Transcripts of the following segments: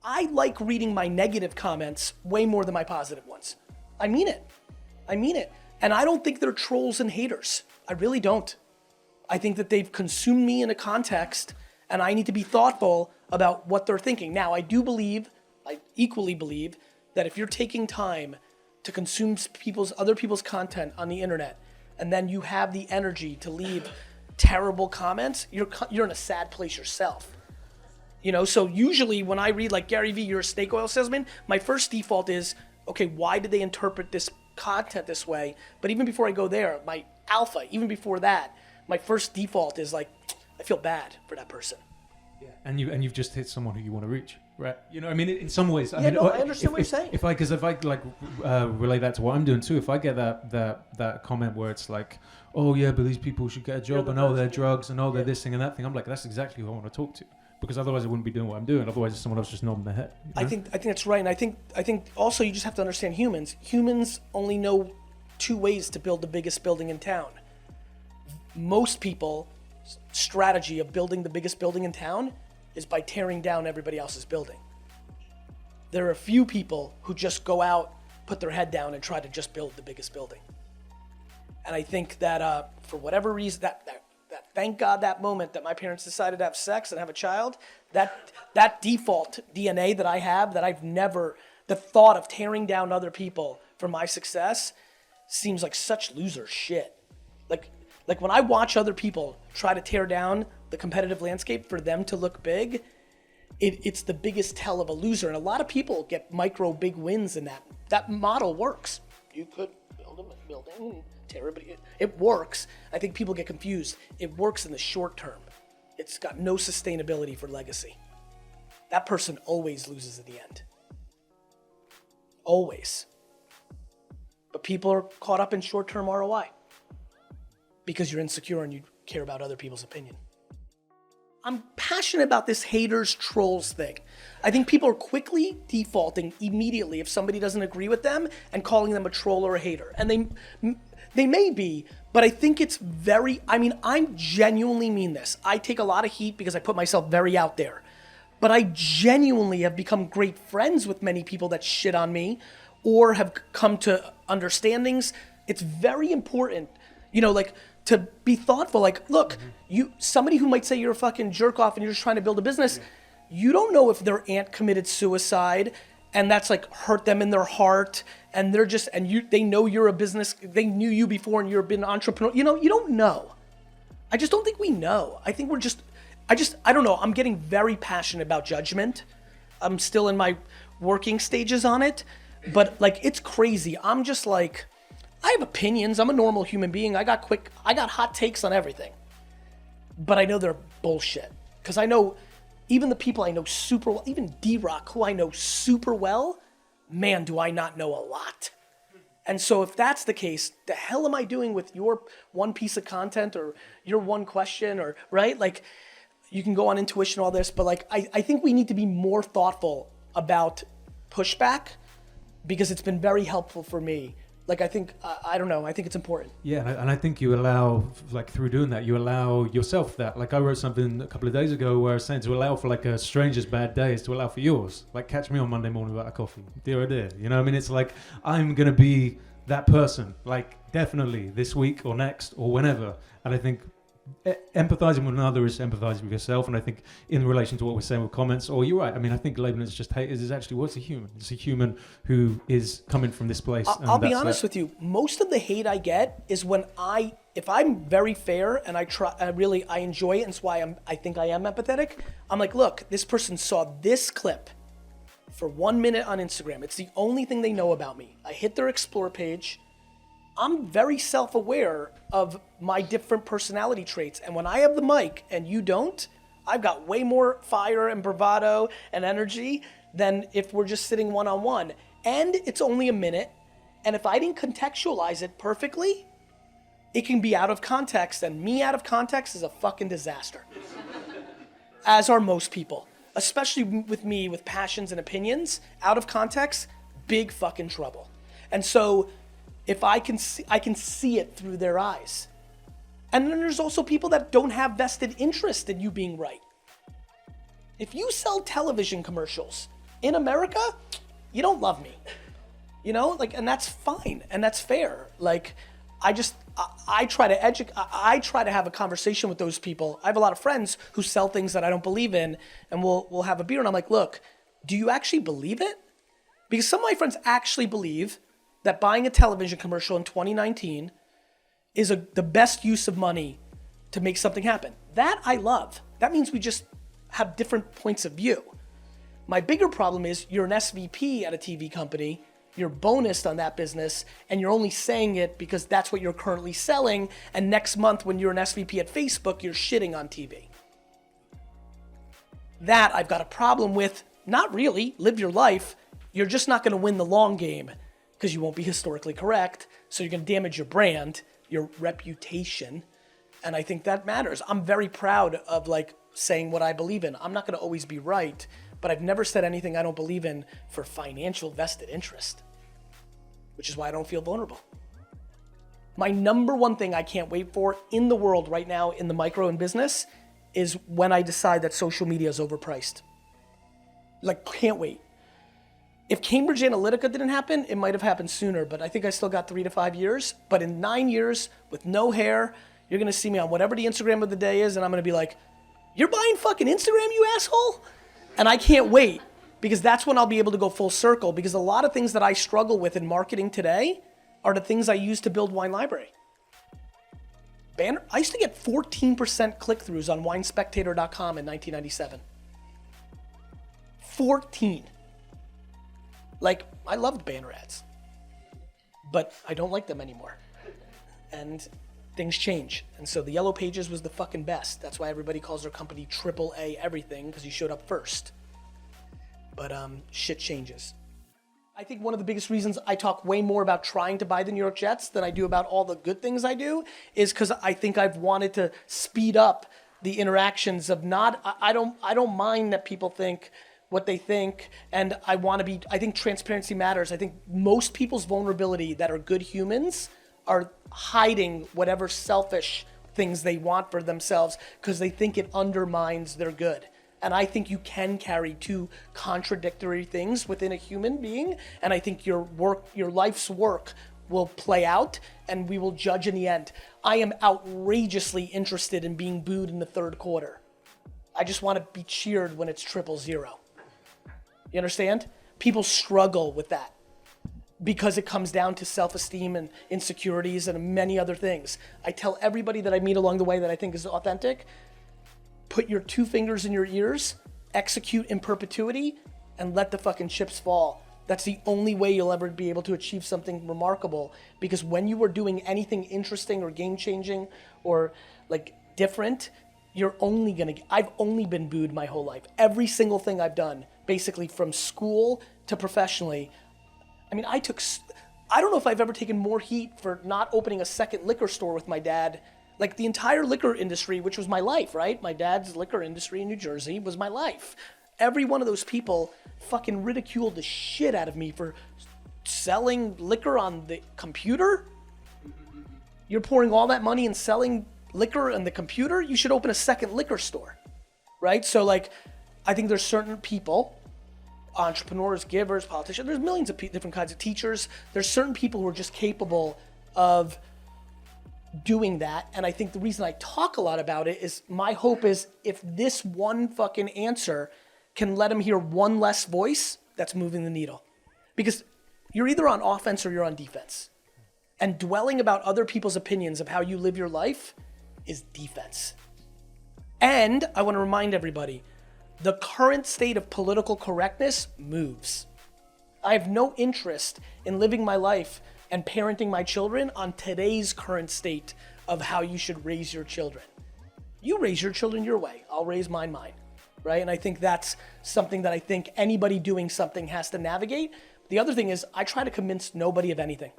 I like reading my negative comments way more than my positive ones. I mean it. And I don't think they're trolls and haters. I really don't. I think that they've consumed me in a context, and I need to be thoughtful about what they're thinking. Now, I equally believe that if you're taking time to consume other people's content on the internet, and then you have the energy to leave terrible comments, you're in a sad place yourself. So usually when I read like Garyvee, you're a snake oil salesman, my first default is, okay, why did they interpret this content this way? But even before I go there, my alpha, even before that, my first default is like, I feel bad for that person. Yeah. And you've just hit someone who you want to reach, right? I mean, in some ways. I understand what you're saying. If I relate that to what I'm doing too, if I get that comment where it's like, oh yeah, but these people should get a job, and they're drugs, and they're this thing and that thing, I'm like, that's exactly who I want to talk to. Because otherwise I wouldn't be doing what I'm doing. Otherwise it's someone else just nodding their head. I think that's right. And I think also you just have to understand humans. Humans only know two ways to build the biggest building in town. Most people's strategy of building the biggest building in town is by tearing down everybody else's building. There are a few people who just go out, put their head down, and try to just build the biggest building. And I think that for whatever reason, that thank God that moment that my parents decided to have sex and have a child, that default DNA that I have, that the thought of tearing down other people for my success seems like such loser shit. Like when I watch other people try to tear down the competitive landscape for them to look big, it's the biggest tell of a loser. And a lot of people get big wins in that. That model works. You could build a building and tear everybody. It works. I think people get confused. It works in the short term. It's got no sustainability for legacy. That person always loses at the end. Always. But people are caught up in short-term ROI because you're insecure and you care about other people's opinion. I'm passionate about this haters, trolls thing. I think people are quickly defaulting immediately if somebody doesn't agree with them and calling them a troll or a hater. And they may be, but I think it's I genuinely mean this. I take a lot of heat because I put myself very out there. But I genuinely have become great friends with many people that shit on me or have come to understandings. It's very important, to be thoughtful. Like, look, somebody who might say you're a fucking jerk off and you're just trying to build a business, you don't know if their aunt committed suicide and that's like hurt them in their heart and they know you're a business, they knew you before and you've been an entrepreneur. You don't know. I just don't think we know. I think I don't know. I'm getting very passionate about judgment. I'm still in my working stages on it, but like, it's crazy. I'm just like, I have opinions. I'm a normal human being. I got hot takes on everything. But I know they're bullshit. Because I know even the people I know super well, even D-Rock, who I know super well, man, do I not know a lot. And so if that's the case, the hell am I doing with your one piece of content or your one question or, right? Like, you can go on intuition, all this, but like, I think we need to be more thoughtful about pushback because it's been very helpful for me. Like, I think, I don't know, I think it's important. Yeah, and I think you allow, like, through doing that, you allow yourself that. Like, I wrote something a couple of days ago where I was saying to allow for, like, a stranger's bad day is to allow for yours. Like, catch me on Monday morning without a coffee. Dear oh dear. You know what I mean? It's like, I'm going to be that person, like, definitely this week or next or whenever. And I think empathizing with another is empathizing with yourself. And I think in relation to what we're saying with comments, or you're right, I mean, I think labeling it as just haters is actually what's a human. It's a human who is coming from this place. I'll be honest with you. Most of the hate I get is when if I'm very fair and I enjoy it, and it's why I think I am empathetic. I'm like, look, this person saw this clip for 1 minute on Instagram. It's the only thing they know about me. I hit their explore page. I'm very self-aware of my different personality traits. And when I have the mic and you don't, I've got way more fire and bravado and energy than if we're just sitting one-on-one. And it's only a minute. And if I didn't contextualize it perfectly, it can be out of context. And me out of context is a fucking disaster. As are most people. Especially with me, with passions and opinions, out of context, big fucking trouble. And so if I can see it through their eyes. And then there's also people that don't have vested interest in you being right. If you sell television commercials in America, you don't love me. You know, like, and that's fine, and that's fair. Like, I try to educate, I try to have a conversation with those people. I have a lot of friends who sell things that I don't believe in, and we'll have a beer, and I'm like, look, do you actually believe it? Because some of my friends actually believe that buying a television commercial in 2019 is the best use of money to make something happen. That I love. That means we just have different points of view. My bigger problem is you're an SVP at a TV company, you're bonused on that business, and you're only saying it because that's what you're currently selling, and next month when you're an SVP at Facebook, you're shitting on TV. That I've got a problem with. Not really, live your life. You're just not gonna win the long game because you won't be historically correct, so you're gonna damage your brand, your reputation, and I think that matters. I'm very proud of like saying what I believe in. I'm not gonna always be right, but I've never said anything I don't believe in for financial vested interest, which is why I don't feel vulnerable. My number one thing I can't wait for in the world right now in the micro and business is when I decide that social media is overpriced. Like, can't wait. If Cambridge Analytica didn't happen, it might have happened sooner, but I think I still got 3 to 5 years. But in 9 years, with no hair, you're gonna see me on whatever the Instagram of the day is, and I'm gonna be like, you're buying fucking Instagram, you asshole? And I can't wait, because that's when I'll be able to go full circle, because a lot of things that I struggle with in marketing today are the things I use to build Wine Library. I used to get 14% click-throughs on winespectator.com in 1997. 14. Like, I loved banner ads, but I don't like them anymore. And things change. And so the Yellow Pages was the fucking best. That's why everybody calls their company AAA everything, because you showed up first. But shit changes. I think one of the biggest reasons I talk way more about trying to buy the New York Jets than I do about all the good things I do is because I think I've wanted to speed up the interactions of I don't mind that people think what they think, and I think transparency matters. I think most people's vulnerability that are good humans are hiding whatever selfish things they want for themselves because they think it undermines their good. And I think you can carry two contradictory things within a human being, and I think your life's work will play out, and we will judge in the end. I am outrageously interested in being booed in the third quarter. I just want to be cheered when it's 0-0. You understand? People struggle with that because it comes down to self-esteem and insecurities and many other things. I tell everybody that I meet along the way that I think is authentic, put your 2 fingers in your ears, execute in perpetuity, and let the fucking chips fall. That's the only way you'll ever be able to achieve something remarkable, because when you are doing anything interesting or game-changing or like different, I've only been booed my whole life. Every single thing I've done, basically from school to professionally. I mean, I don't know if I've ever taken more heat for not opening a second liquor store with my dad. Like the entire liquor industry, which was my life, right? My dad's liquor industry in New Jersey was my life. Every one of those people fucking ridiculed the shit out of me for selling liquor on the computer. You're pouring all that money and selling liquor on the computer? You should open a second liquor store, right? So like, I think there's certain people, entrepreneurs, givers, politicians, there's millions of different kinds of teachers. There's certain people who are just capable of doing that. And I think the reason I talk a lot about it is my hope is if this one fucking answer can let them hear one less voice, that's moving the needle. Because you're either on offense or you're on defense. And dwelling about other people's opinions of how you live your life is defense. And I want to remind everybody, the current state of political correctness moves. I have no interest in living my life and parenting my children on today's current state of how you should raise your children. You raise your children your way. I'll raise mine, right? And I think that's something that I think anybody doing something has to navigate. The other thing is I try to convince nobody of anything.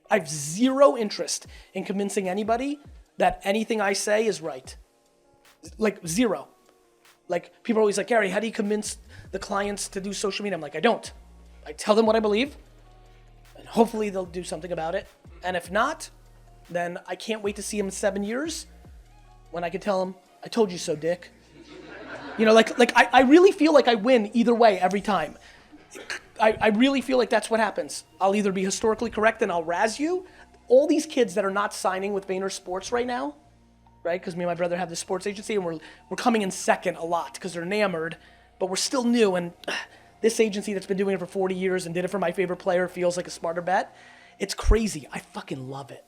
I have zero interest in convincing anybody that anything I say is right. Like zero. Like people are always like, Gary, how do you convince the clients to do social media? I'm like, I don't. I tell them what I believe, and hopefully they'll do something about it. And if not, then I can't wait to see them in 7 years when I can tell them, I told you so, dick. You know, like I really feel like I win either way every time. I really feel like that's what happens. I'll either be historically correct and I'll razz you. All these kids that are not signing with Vayner Sports right now, right? Because me and my brother have this sports agency, and we're coming in second a lot because they're enamored, but we're still new. And this agency that's been doing it for 40 years and did it for my favorite player feels like a smarter bet. It's crazy. I fucking love it.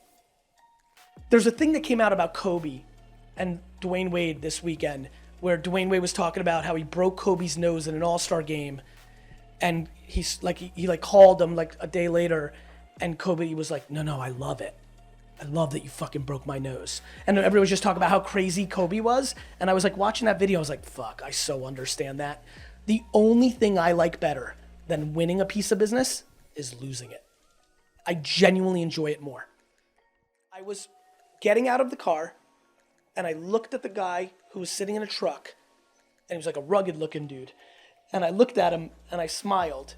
There's a thing that came out about Kobe and Dwayne Wade this weekend, where Dwayne Wade was talking about how he broke Kobe's nose in an All-Star game, and he's like he called him like a day later, and Kobe was like, no, I love it. I love that you fucking broke my nose. And everyone was just talking about how crazy Kobe was. And I was like watching that video, I was like, fuck, I so understand that. The only thing I like better than winning a piece of business is losing it. I genuinely enjoy it more. I was getting out of the car and I looked at the guy who was sitting in a truck, and he was like a rugged looking dude. And I looked at him and I smiled,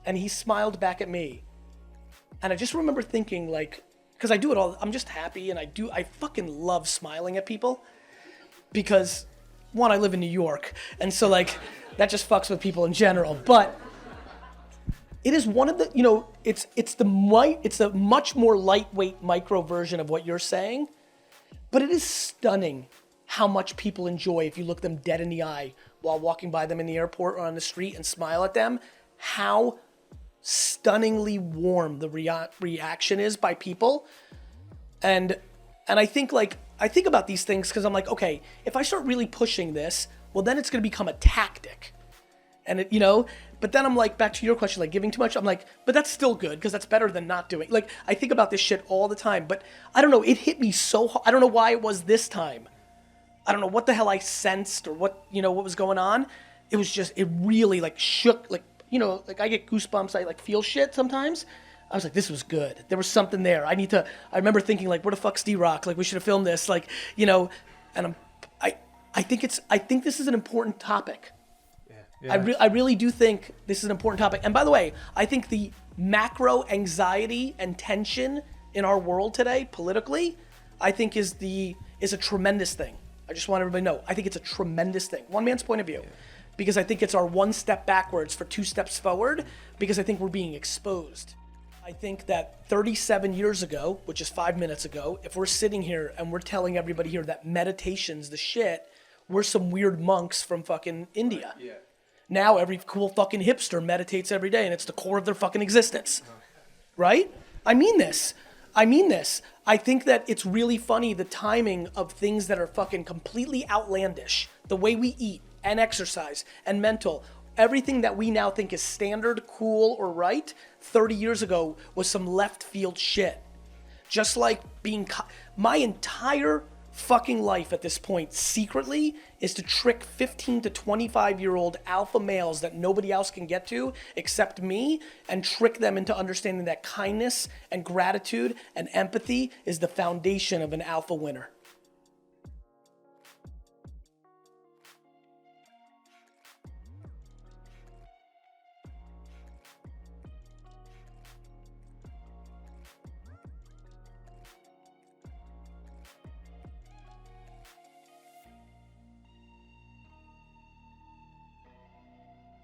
and he smiled back at me. And I just remember thinking, like, because I do it all, I'm just happy, and I fucking love smiling at people, because one, I live in New York, and so like that just fucks with people in general. But it is one of the, it's the much more lightweight micro version of what you're saying, but it is stunning how much people enjoy if you look them dead in the eye while walking by them in the airport or on the street and smile at them, how stunningly warm the reaction is by people. And I think about these things because I'm like, okay, if I start really pushing this, well, then it's going to become a tactic. And but then I'm like, back to your question, like giving too much, I'm like, but that's still good because that's better than not doing. Like, I think about this shit all the time, but I don't know, it hit me so hard. I don't know why it was this time. I don't know what the hell I sensed or what was going on. It was just, it really like shook, like, like I get goosebumps, I like feel shit sometimes. I was like, this was good. There was something there. I remember thinking like, where the fuck's D-Rock? Like we should have filmed this, like, and I think this is an important topic. Yeah. I really do think this is an important topic. And by the way, I think the macro anxiety and tension in our world today, politically, I think is a tremendous thing. I just want everybody to know. I think it's a tremendous thing. One man's point of view. Yeah. Because I think it's our one step backwards for two steps forward, because I think we're being exposed. I think that 37 years ago, which is 5 minutes ago, if we're sitting here and we're telling everybody here that meditation's the shit, we're some weird monks from fucking India. Yeah. Now every cool fucking hipster meditates every day and it's the core of their fucking existence. Right? I mean this. I think that it's really funny, the timing of things that are fucking completely outlandish, the way we eat and exercise and mental, everything that we now think is standard, cool, or right, 30 years ago was some left field shit. Just like my entire fucking life at this point, secretly, is to trick 15 to 25-year-old alpha males that nobody else can get to except me, and trick them into understanding that kindness and gratitude and empathy is the foundation of an alpha winner.